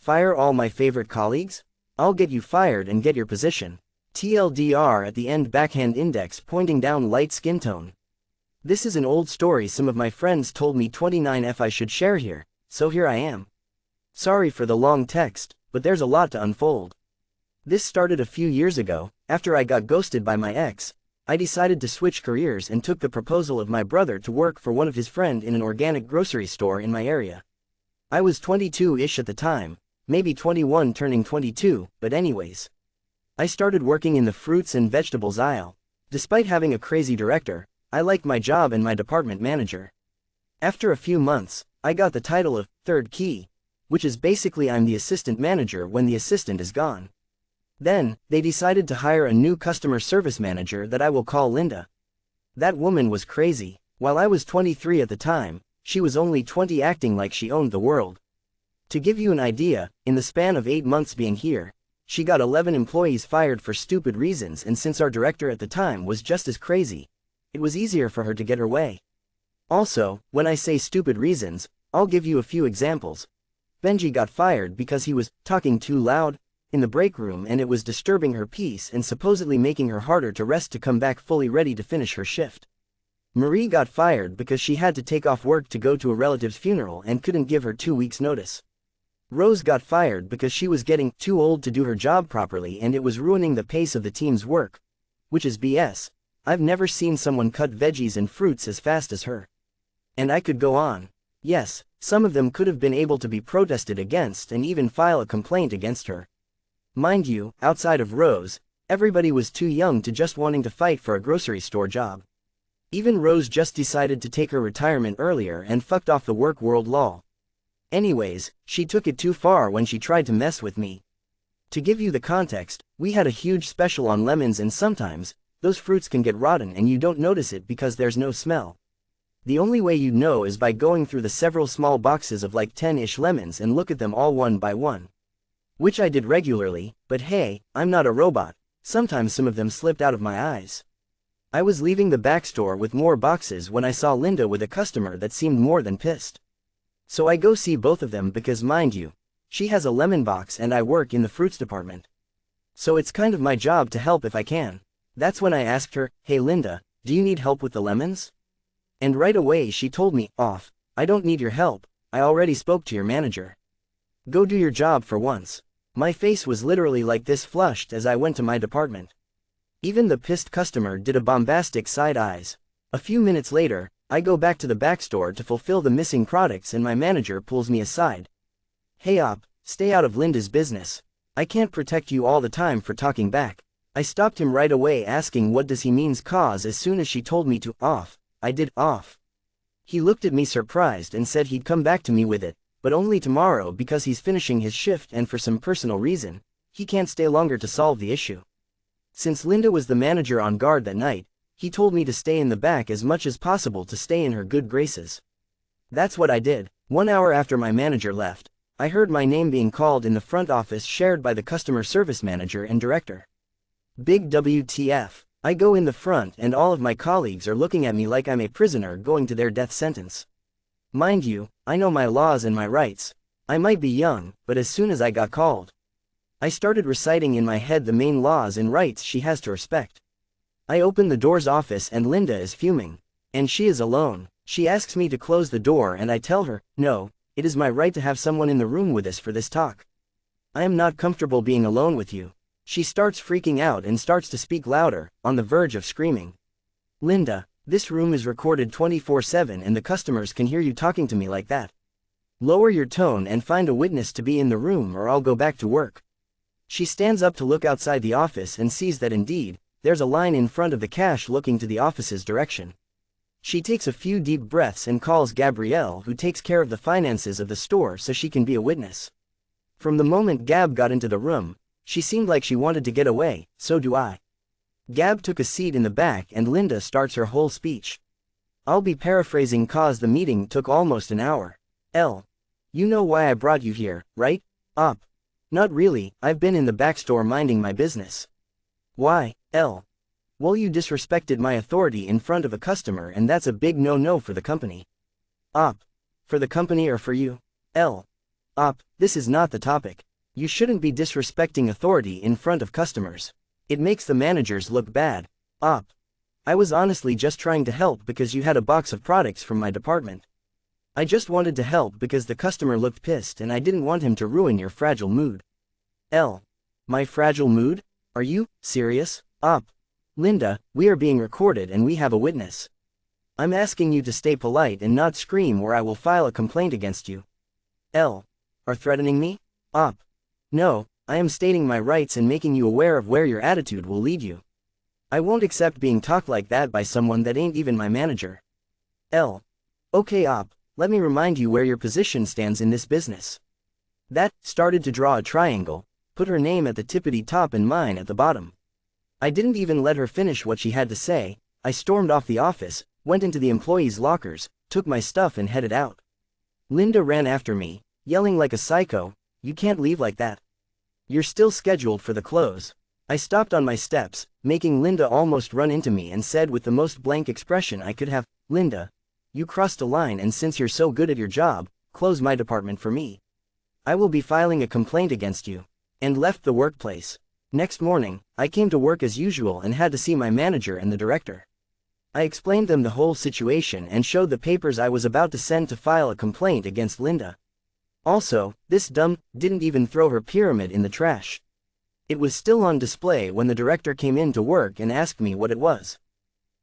Fire all my favorite colleagues? I'll get you fired and get your position. TLDR at the end, backhand index pointing down, light skin tone. This is an old story some of my friends told me 29F I should share here, so here I am. Sorry for the long text, but there's a lot to unfold. This started a few years ago. After I got ghosted by my ex, I decided to switch careers and took the proposal of my brother to work for one of his friends in an organic grocery store in my area. I was 22-ish at the time, maybe 21 turning 22, but anyways. I started working in the fruits and vegetables aisle. Despite having a crazy director, I liked my job and my department manager. After a few months, I got the title of third key, which is basically I'm the assistant manager when the assistant is gone. Then, they decided to hire a new customer service manager that I will call Linda. That woman was crazy. While I was 23 at the time, she was only 20, acting like she owned the world. To give you an idea, in the span of 8 months being here, she got 11 employees fired for stupid reasons, and since our director at the time was just as crazy, it was easier for her to get her way. Also, when I say stupid reasons, I'll give you a few examples. Benji got fired because he was talking too loud in the break room, and it was disturbing her peace and supposedly making her harder to rest to come back fully ready to finish her shift. Marie got fired because she had to take off work to go to a relative's funeral and couldn't give her 2 weeks' notice. Rose got fired because she was getting too old to do her job properly and it was ruining the pace of the team's work. Which is BS. I've never seen someone cut veggies and fruits as fast as her. And I could go on. Yes, some of them could have been able to be protested against and even file a complaint against her. Mind you, outside of Rose, everybody was too young to just wanting to fight for a grocery store job. Even Rose just decided to take her retirement earlier and fucked off the work world law. Anyways, she took it too far when she tried to mess with me. To give you the context, we had a huge special on lemons, and sometimes, those fruits can get rotten and you don't notice it because there's no smell. The only way you'd know is by going through the several small boxes of like 10-ish lemons and look at them all one by one. Which I did regularly, but hey, I'm not a robot. Sometimes some of them slipped out of my eyes. I was leaving the back store with more boxes when I saw Linda with a customer that seemed more than pissed. So I go see both of them because, mind you, she has a lemon box and I work in the fruits department. So it's kind of my job to help if I can. That's when I asked her, "Hey Linda, do you need help with the lemons?" And right away she told me, "Off, I don't need your help, I already spoke to your manager. Go do your job for once." My face was literally like this, flushed, as I went to my department. Even the pissed customer did a bombastic side eyes. A few minutes later, I go back to the back store to fulfill the missing products and my manager pulls me aside. "Hey op, stay out of Linda's business. I can't protect you all the time for talking back." I stopped him right away asking what does he means, cause as soon as she told me to off, I did off. He looked at me surprised and said he'd come back to me with it, but only tomorrow because he's finishing his shift and for some personal reason, he can't stay longer to solve the issue. Since Linda was the manager on guard that night, he told me to stay in the back as much as possible to stay in her good graces. That's what I did. 1 hour after my manager left, I heard my name being called in the front office shared by the customer service manager and director. Big WTF. I go in the front and all of my colleagues are looking at me like I'm a prisoner going to their death sentence. Mind you, I know my laws and my rights. I might be young, but as soon as I got called, I started reciting in my head the main laws and rights she has to respect. I open the door's office and Linda is fuming. And she is alone. She asks me to close the door and I tell her, "No, it is my right to have someone in the room with us for this talk. I am not comfortable being alone with you." She starts freaking out and starts to speak louder, on the verge of screaming. "Linda, this room is recorded 24/7 and the customers can hear you talking to me like that. Lower your tone and find a witness to be in the room or I'll go back to work." She stands up to look outside the office and sees that indeed, there's a line in front of the cash looking to the office's direction. She takes a few deep breaths and calls Gabrielle, who takes care of the finances of the store, so she can be a witness. From the moment Gab got into the room, she seemed like she wanted to get away, so do I. Gab took a seat in the back and Linda starts her whole speech. I'll be paraphrasing cause the meeting took almost an hour. You know why I brought you here, right? Op. Not really, I've been in the back store minding my business. Why? Well, you disrespected my authority in front of a customer and that's a big no-no for the company. Op. For the company or for you? This is not the topic. You shouldn't be disrespecting authority in front of customers. It makes the managers look bad. I was honestly just trying to help because you had a box of products from my department. I just wanted to help because the customer looked pissed and I didn't want him to ruin your fragile mood. My fragile mood? Are you serious? Linda, we are being recorded and we have a witness. I'm asking you to stay polite and not scream or I will file a complaint against you. Are threatening me? No, I am stating my rights and making you aware of where your attitude will lead you. I won't accept being talked like that by someone that ain't even my manager. Okay, let me remind you where your position stands in this business. That started to draw a triangle, put her name at the tippity top and mine at the bottom. I didn't even let her finish what she had to say. I stormed off the office, went into the employees' lockers, took my stuff and headed out. Linda ran after me, yelling like a psycho, "You can't leave like that. You're still scheduled for the close." I stopped on my steps, making Linda almost run into me and said with the most blank expression I could have, "Linda, you crossed a line and since you're so good at your job, close my department for me. I will be filing a complaint against you," and left the workplace. Next morning, I came to work as usual and had to see my manager and the director. I explained them the whole situation and showed the papers I was about to send to file a complaint against Linda. Also, this dumb didn't even throw her pyramid in the trash. It was still on display when the director came in to work and asked me what it was.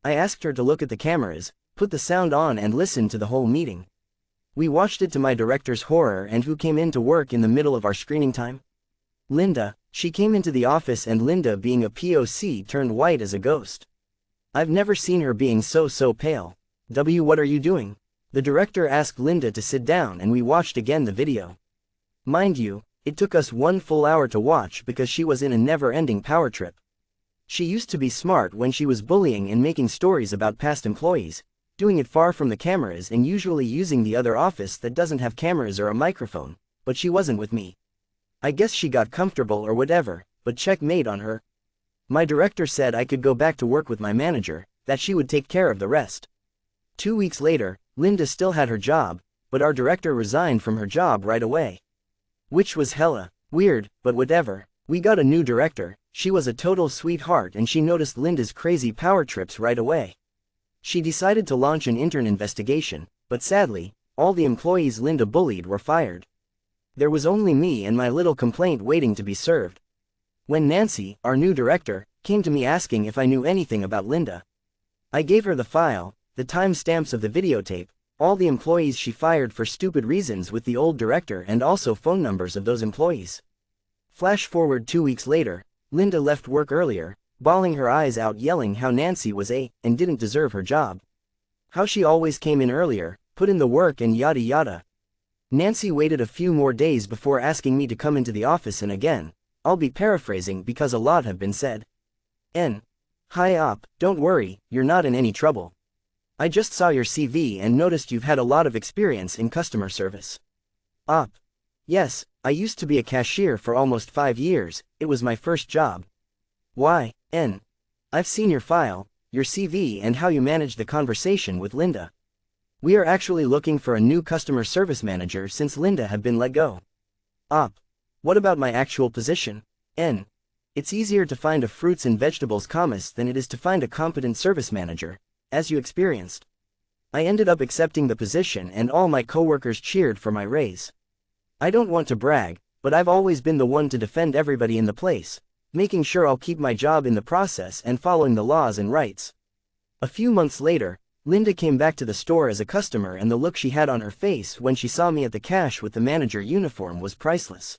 I asked her to look at the cameras, put the sound on and listen to the whole meeting. We watched it to my director's horror. And who came in to work in the middle of our screening time? Linda. She came into the office and Linda, being a POC, turned white as a ghost. I've never seen her being so pale. What are you doing? The director asked Linda to sit down and we watched again the video. Mind you, it took us 1 full hour to watch because she was in a never-ending power trip. She used to be smart when she was bullying and making stories about past employees, doing it far from the cameras and usually using the other office that doesn't have cameras or a microphone, but she wasn't with me. I guess she got comfortable or whatever, but checkmate on her. My director said I could go back to work with my manager, that she would take care of the rest. 2 weeks later, Linda still had her job, but our director resigned from her job right away. Which was hella weird, but whatever. We got a new director. She was a total sweetheart and she noticed Linda's crazy power trips right away. She decided to launch an intern investigation, but sadly, all the employees Linda bullied were fired. There was only me and my little complaint waiting to be served. When Nancy, our new director, came to me asking if I knew anything about Linda, I gave her the file, the timestamps of the videotape, all the employees she fired for stupid reasons with the old director and also phone numbers of those employees. Flash forward 2 weeks later, Linda left work earlier, bawling her eyes out yelling how Nancy was and didn't deserve her job. How she always came in earlier, put in the work and yada yada. Nancy waited a few more days before asking me to come into the office and again, I'll be paraphrasing because a lot have been said. Hi don't worry, you're not in any trouble. I just saw your CV and noticed you've had a lot of experience in customer service. Yes, I used to be a cashier for almost 5 years, it was my first job. Why, I've seen your file, your CV and how you managed the conversation with Linda. We are actually looking for a new customer service manager since Linda had been let go. What about my actual position? It's easier to find a fruits and vegetables commis than it is to find a competent service manager, as you experienced. I ended up accepting the position and all my coworkers cheered for my raise. I don't want to brag, but I've always been the one to defend everybody in the place, making sure I'll keep my job in the process and following the laws and rights. A few months later, Linda came back to the store as a customer and the look she had on her face when she saw me at the cash with the manager uniform was priceless.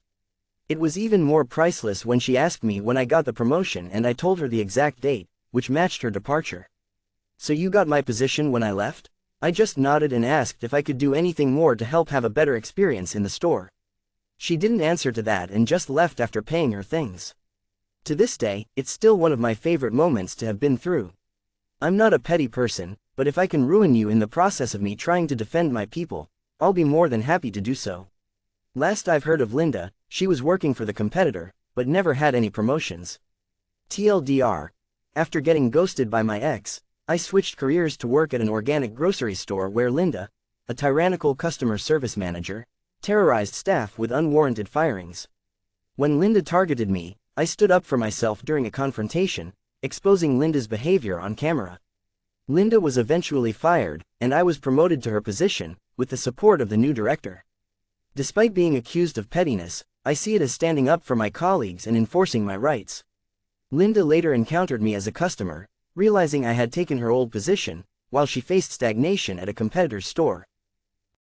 It was even more priceless when she asked me when I got the promotion and I told her the exact date, which matched her departure. So you got my position when I left? I just nodded and asked if I could do anything more to help have a better experience in the store. She didn't answer to that and just left after paying her things. To this day, it's still one of my favorite moments to have been through. I'm not a petty person, but if I can ruin you in the process of me trying to defend my people, I'll be more than happy to do so. Last I've heard of Linda, she was working for the competitor, but never had any promotions. TLDR. After getting ghosted by my ex, I switched careers to work at an organic grocery store where Linda, a tyrannical customer service manager, terrorized staff with unwarranted firings. When Linda targeted me, I stood up for myself during a confrontation, exposing Linda's behavior on camera. Linda was eventually fired, and I was promoted to her position, with the support of the new director. Despite being accused of pettiness, I see it as standing up for my colleagues and enforcing my rights. Linda later encountered me as a customer, realizing I had taken her old position, while she faced stagnation at a competitor's store.